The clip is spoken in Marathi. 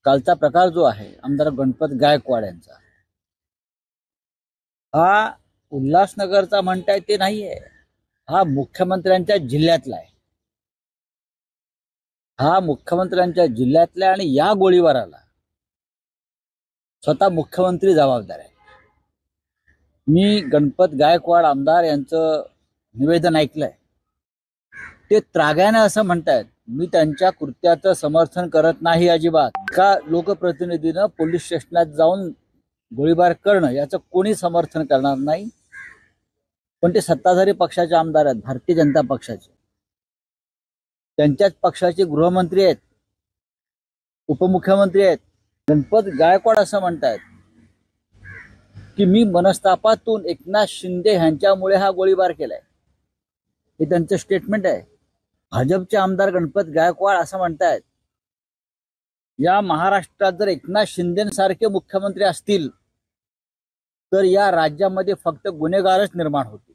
कालचा प्रकार जो आहे आमदार गणपत गायकवाड यांचा, हा उल्हासनगरचा म्हणताय ते नाहीये, हा मुख्यमंत्र्यांच्या जिल्ह्यातला आहे. हा मुख्यमंत्र्यांच्या जिल्ह्यातला आणि या गोळीबाराला स्वतः मुख्यमंत्री जबाबदार आहे. मी गणपत गायकवाड आमदार यांचं निवेदन ऐकलंय. ते त्राग्यानं असं म्हणतायत, मी त्यांच्या कृत्याचं समर्थन करत नाही अजिबात. का लोकप्रतिनिधीनं पोलीस स्टेशनात जाऊन गोळीबार करणं याचं कोणी समर्थन करणार नाही. पण ते सत्ताधारी पक्षाचे आमदार आहेत, भारतीय जनता पक्षाचे. त्यांच्याच पक्षाचे गृहमंत्री आहेत, उपमुख्यमंत्री आहेत. गणपत गायकवाड असं म्हणतायत की मी मनस्तापातून एकनाथ शिंदे यांच्यामुळे हा गोळीबार केलाय. हे त्यांचं स्टेटमेंट आहे. भाजपचे आमदार गणपत गायकवाड असं म्हणतायत, या महाराष्ट्रात जर एकनाथ शिंदेसारखे मुख्यमंत्री असतील तर या राज्यामध्ये फक्त गुन्हेगारच निर्माण होतील.